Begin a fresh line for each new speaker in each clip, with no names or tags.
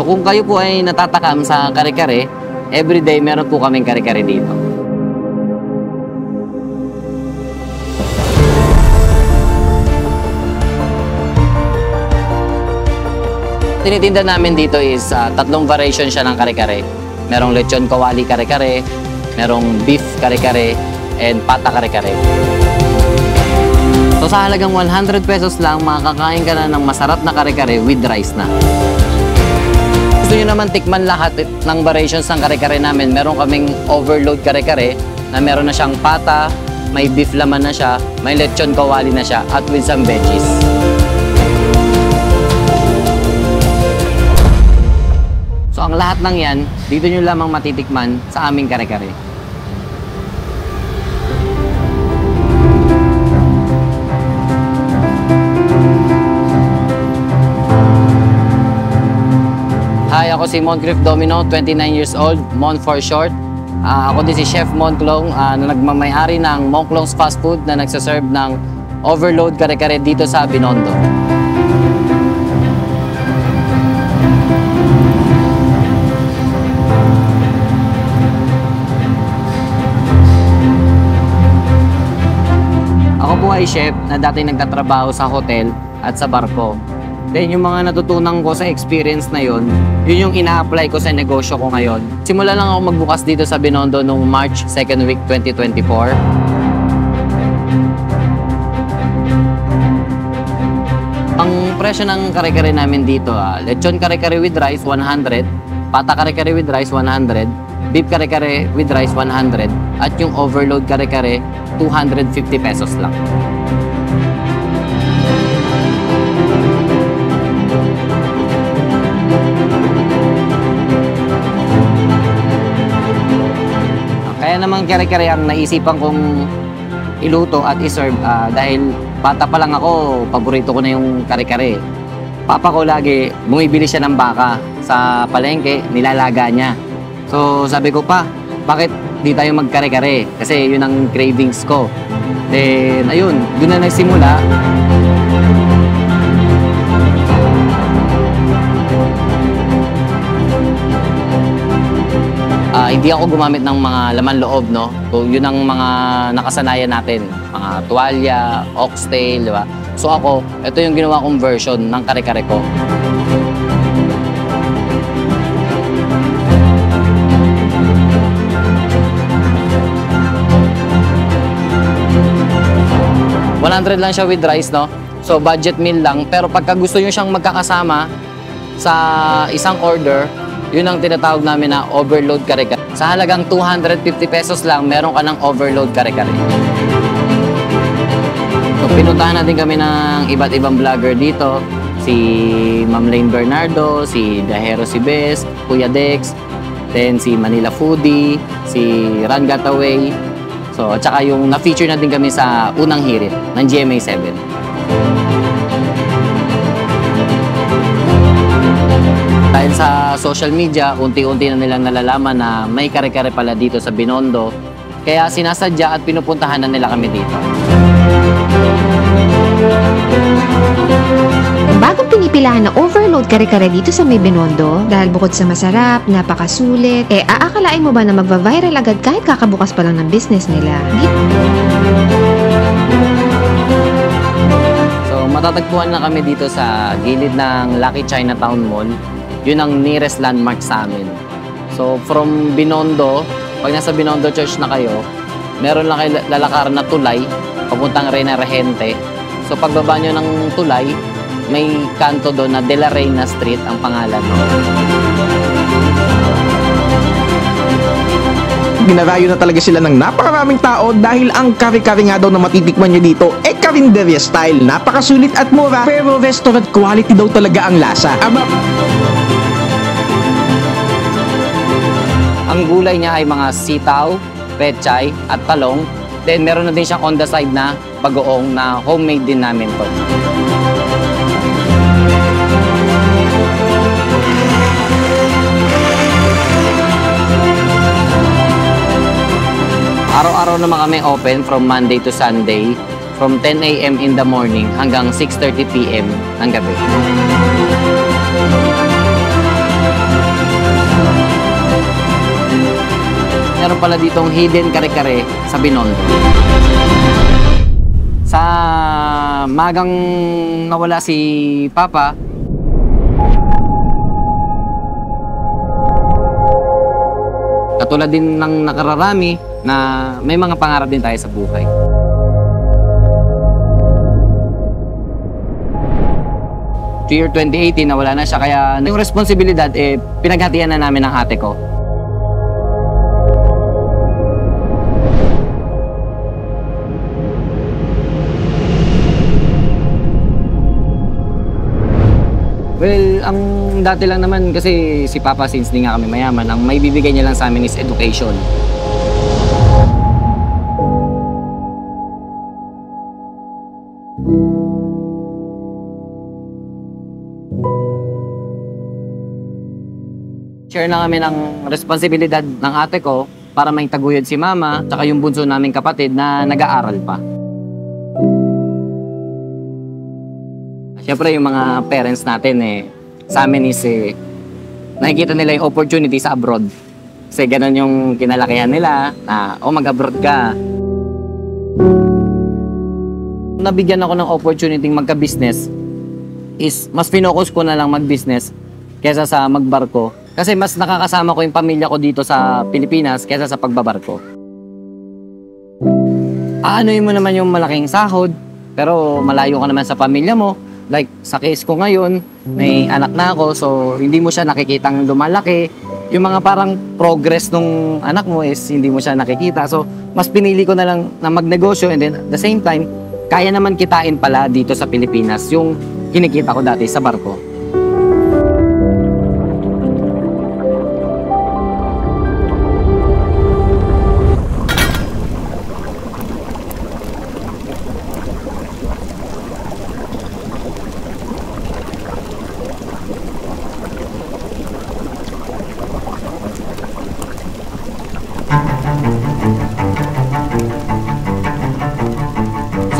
So kung kayo po ay natatakam sa kare-kare, everyday meron po kaming kare-kare dito. Tinitinda namin dito is tatlong variation siya ng kare-kare. Merong lechon kawali kare-kare, merong beef kare-kare, and pata kare-kare. So sa halagang 100 pesos lang, makakain ka na ng masarap na kare-kare with rice na. Gusto nyo naman tikman lahat ng variations ng kare-kare namin. Meron kaming overload kare-kare na meron na siyang pata, may beef laman na siya, may lechon kawali na siya, at with some veggies. So ang lahat ng yan, dito nyo lamang matitikman sa aming kare-kare. Hi, ako si Moncrief Domino, 29 years old, Mon for short. Ako din si Chef Monclong na nagmamayari ng Monclong's Fast Food na nagsaserve ng overload kare-kare dito sa Binondo. Ako po ay chef na dati nagtatrabaho sa hotel at sa barko. Then yung mga natutunan ko sa experience na yun yung ina-apply ko sa negosyo ko ngayon. Simula lang ako magbukas dito sa Binondo noong March 2nd week 2024. Ang presyo ng kare-kare namin dito, lechon kare-kare with rice 100, pata kare-kare with rice 100, beef kare-kare with rice 100, at yung overload kare-kare 250 pesos lang. Kaya naman kare-kare ang naisipan kong iluto at iserve dahil bata pa lang ako, paborito ko na yung kare-kare. Papa ko lagi, bumibili siya ng baka sa palengke, nilalaga niya. So sabi ko pa, bakit di tayo magkare-kare? Kasi yun ang cravings ko. Then ayun, doon na nagsimula. Hindi ako gumamit ng mga laman loob, no? So, yun ang mga nakasanayan natin. Mga tuwalya, oxtail, di ba? So ako, ito yung ginawa kong version ng kare-kare ko. $100 lang siya with rice, no? So budget meal lang. Pero pagka gusto nyo siyang magkakasama sa isang order, yun ang tinatawag namin na overload kare-kare. Sa halagang 250 pesos lang, meron ka ng overload kare-kare. So, pinuntahan natin kami ng iba't ibang vlogger dito. Si Ma'am Lane Bernardo, si Dahero Sibes, Kuya Dex, then si Manila Foodie, si Ran Gataway. So, at saka yung na-feature natin kami sa unang hirit ng GMA7. Dahil sa social media, unti-unti na nilang nalalaman na may kare-kare pala dito sa Binondo. Kaya sinasadya at pinupuntahan na nila kami dito.
Bago pinipilahan na overload kare-kare dito sa may Binondo, dahil bukod sa masarap, napakasulit, aakalain mo ba na magva-viral agad kahit kakabukas pa lang ng business nila?
So matatagpuan na kami dito sa gilid ng Lucky Chinatown Mall. Yun ang nearest landmark sa amin. So from Binondo, pag nasa Binondo Church na kayo, meron lang kayo lalakaran na tulay papuntang Reina Regente. So pagbaba nyo ng tulay, may kanto doon na De La Reina Street ang pangalan.
Dinarayo na talaga sila ng napakaraming tao dahil ang kare-kare nga daw na matitikman nyo dito karinderya style. Napakasulit at mura, pero restaurant quality daw talaga ang lasa.
Ang gulay niya ay mga sitaw, pechay at talong. Then meron na din siyang on the side na bagoong na homemade din namin to. Araw-araw naman kami open from Monday to Sunday from 10 a.m. in the morning hanggang 6:30 p.m. ng gabi. meron pala ditong hidden kare-kare sa Binondo. Sa magang nawala si Papa, katulad din ng nakararami na may mga pangarap din tayo sa buhay. Year 2018 nawala na siya, kaya yung responsibilidad pinaghatian na namin ng ate ko. Well, ang dati lang naman kasi si Papa, since di nga kami mayaman, ang may bibigay niya lang sa amin is education. Share na kami ng responsibilidad ng ate ko para may taguyod si Mama tsaka yung bunso naming kapatid na nag-aaral pa. Siyempre yung mga parents natin sa amin is nakikita nila yung opportunity sa abroad. Kasi ganun yung kinalakihan nila na mag-abroad ka. Nabigyan ako ng opportunity magka-business is mas pinocus ko na lang mag-business kaysa sa magbarko. Kasi mas nakakasama ko yung pamilya ko dito sa Pilipinas kaysa sa pagbabarko. Aanoin mo naman yung malaking sahod, pero malayo ka naman sa pamilya mo. Like, sa case ko ngayon, may anak na ako, so hindi mo siya nakikitang lumalaki. Yung mga parang progress nung anak mo is hindi mo siya nakikita. So, mas pinili ko na lang na magnegosyo, and then at the same time, kaya naman kitain pala dito sa Pilipinas yung kinikita ko dati sa barko.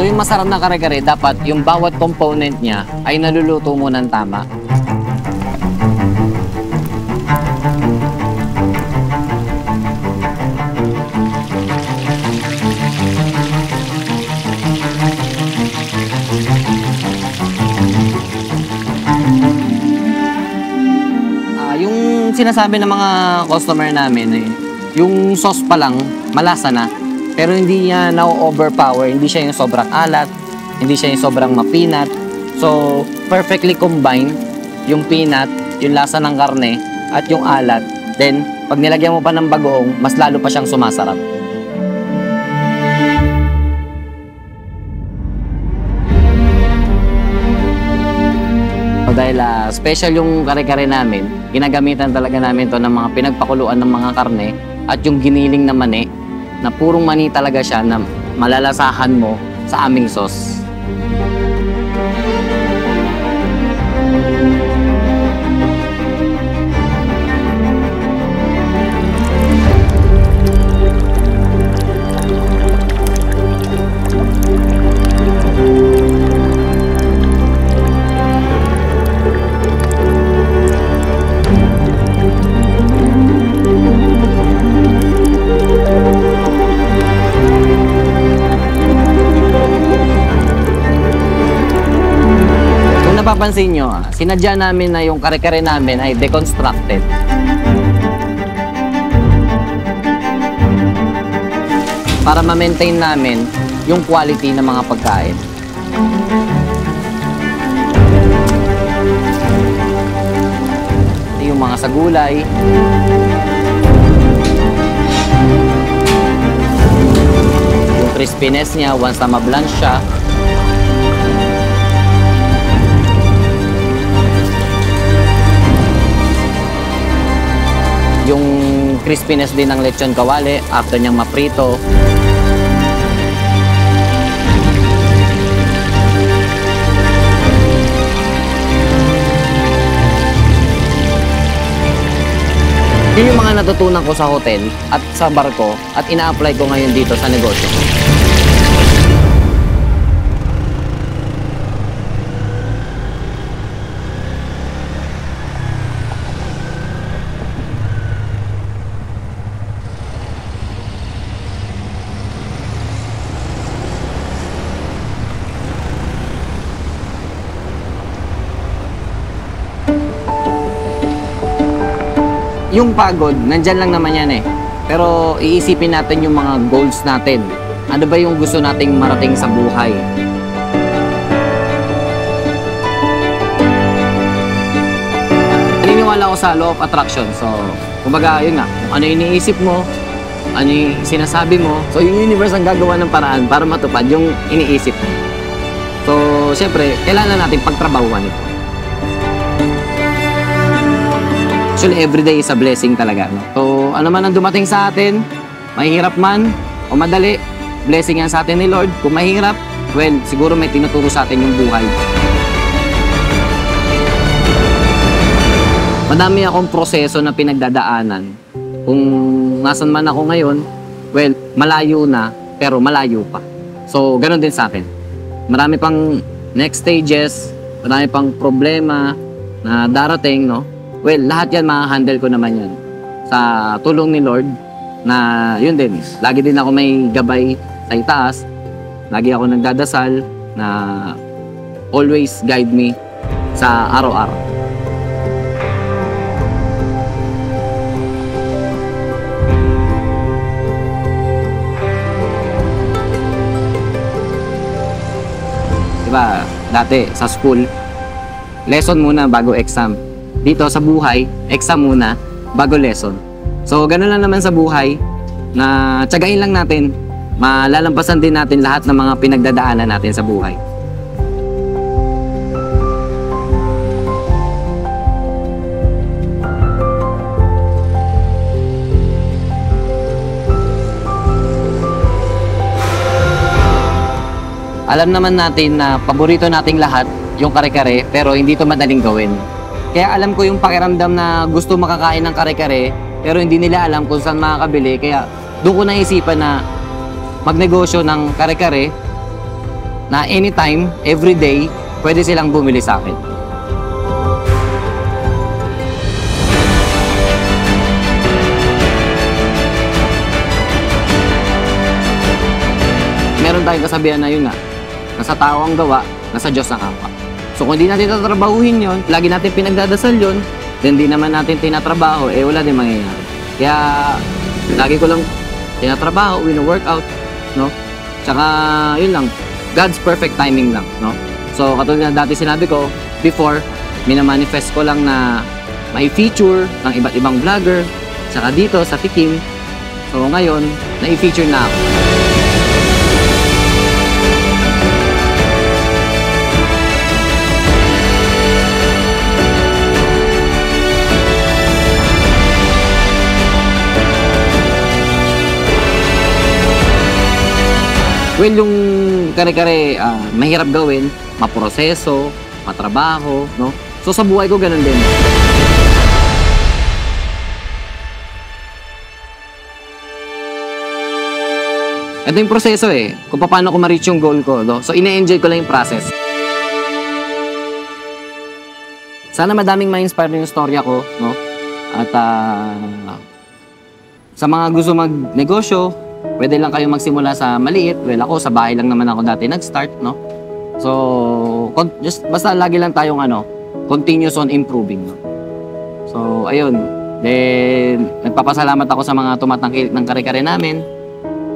So yung masarap na kare-kare, dapat yung bawat component niya ay naluluto mo ng tama. Yung sinasabi ng mga customer namin yung sauce pa lang malasa na. Pero hindi niya na-overpower, hindi siya yung sobrang alat, hindi siya yung sobrang mapinat. So, perfectly combine yung peanut, yung lasa ng karne, at yung alat. Then, pag nilagyan mo pa ng bagoong, mas lalo pa siyang sumasarap. So, dahil special yung kare-kare namin, ginagamitan talaga namin to ng mga pinagpakuluan ng mga karne at yung giniling na mani, na purong mani talaga siya na malalasahan mo sa aming sauce. Napapansin nyo, sinadya namin na yung kare-kare namin ay deconstructed. Para ma-maintain namin yung quality ng mga pagkain. Yung mga sagulay. Yung crispiness niya once na ma-blanch siya. Yung crispiness din ng lechon kawali after niyang maprito. Yun yung mga natutunan ko sa hotel at sa barko at ina-apply ko ngayon dito sa negosyo ko. yung pagod, nandyan lang naman yan eh. Pero iisipin natin yung mga goals natin. Ano ba yung gusto nating marating sa buhay? Naniniwala ako sa law of attraction. So, kumbaga, yun nga, kung ano yung iniisip mo, ano yung sinasabi mo. So, yung universe ang gagawa ng paraan para matupad yung iniisip mo. So, syempre, kailangan natin pagtrabahuan ito. Actually, everyday is a blessing talaga. No? So, ano man ang dumating sa atin, mahirap man o madali, blessing yan sa atin ni Lord. Kung mahirap, well, siguro may tinuturo sa atin yung buhay. Madami akong proseso na pinagdadaanan. Kung nasan man ako ngayon, well, malayo na, pero malayo pa. So, ganun din sa akin. Marami pang next stages, marami pang problema na darating, no? Well, lahat yan ma-handle ko naman yan. Sa tulong ni Lord, na yun din. Lagi din ako may gabay sa itaas. Lagi ako nagdadasal na always guide me sa araw-araw. Diba, dati sa school, lesson muna bago exam. Dito sa buhay, exam muna bago lesson. So, gano'n lang naman sa buhay na tiyagain lang natin, malalampasan din natin lahat ng mga pinagdadaanan natin sa buhay. Alam naman natin na paborito nating lahat yung kare-kare, pero hindi to madaling gawin. Kaya alam ko yung pakiramdam na gusto makakain ng kare-kare, pero hindi nila alam kung saan makakabili. Kaya doon ko naisipan na magnegosyo ng kare-kare na anytime, everyday, pwede silang bumili sa akin. Meron tayong kasabihan na yun nga, nasa tao ang gawa, nasa Diyos ang hawa. So kung hindi natin tatrabahuhin yon, lagi natin pinagdadasal yon, then di naman natin tinatrabaho, eh wala din mangyayari. Kaya lagi ko lang tinatrabaho, wino-workout, no? Tsaka yun lang, God's perfect timing lang, no? So katulad na dati sinabi ko, before, minamanifest ko lang na may feature ng iba't ibang vlogger, tsaka dito sa Tikim. So ngayon, na-feature na ako. Well, yung kare-kare, mahirap gawin, maproseso, matrabaho, no? So, sa buhay ko, ganun din. Ito yung proseso eh, kung paano ko ma-reach yung goal ko, no? So, ine-enjoy ko lang yung process. Sana madaming ma-inspire yung storya ko, no? At sa mga gusto mag-negosyo, pwede lang kayo magsimula sa maliit. Well, ako, sa bahay lang naman ako dati nag-start, no? So, just, basta lagi lang tayong continuous on improving, no? So, ayun. Then, nagpapasalamat ako sa mga tumatangkilik ng kare-kare namin.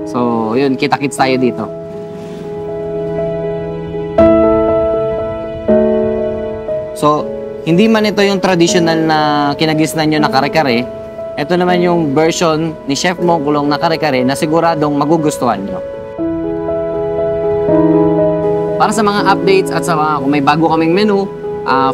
So, ayun, kita-kits tayo dito. So, hindi man ito yung traditional na kinagisnan nyo na kare-kare. Ito naman yung version ni Chef Mongklong na kare-kare na siguradong magugustuhan nyo. Para sa mga updates at sa mga kung may bago kaming menu,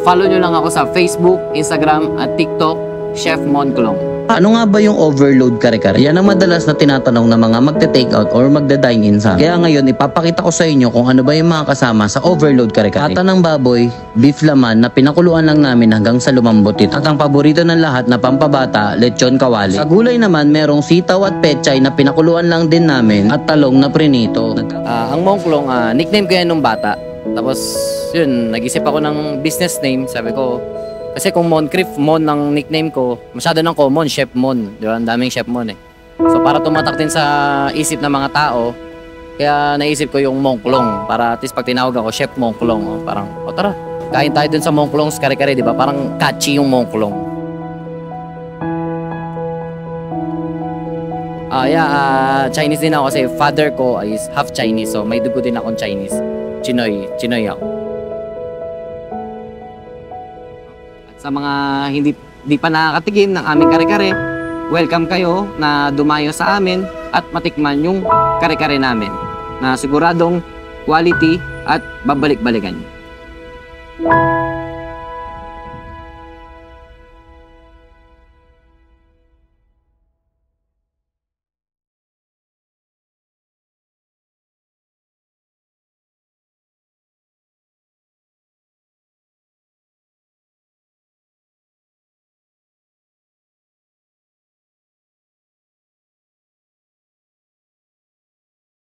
follow nyo lang ako sa Facebook, Instagram at TikTok, Chef Mongklong.
Ano nga ba yung overload kare-kare? Yan ang madalas na tinatanong ng mga magte-take out or magda-dine in sa. Kaya ngayon ipapakita ko sa inyo kung ano ba yung mga kasama sa overload kare-kare. Kata ng baboy, beef laman na pinakuluan lang namin hanggang sa lumambot ito. At ang paborito ng lahat na pampabata, lechon kawali. Sa gulay naman, merong sitaw at pechay na pinakuluan lang din namin at talong na prinito.
Ang Mongklong, nickname ko yan nung bata. Tapos, yun, nag-isip ako ng business name. Sabi ko, kasi kung Moncrief, Mon ang nickname ko, masyado ng common, Chef Mon. Di ba? Ang daming Chef Mon eh. So para tumatak din sa isip ng mga tao, kaya naisip ko yung Mongklong. Para at least pag tinawag ako, Chef Mongklong. Parang, tara, kain tayo dun sa Mongklong's kare-kare, di ba? Parang catchy yung Mongklong. Chinese din ako kasi father ko is half Chinese. So may dugo din akong Chinese. Chinoy ako. At sa mga hindi pa nakakatikim ng aming kare-kare, welcome kayo na dumayo sa amin at matikman yung kare-kare namin na siguradong quality at babalik-balikan.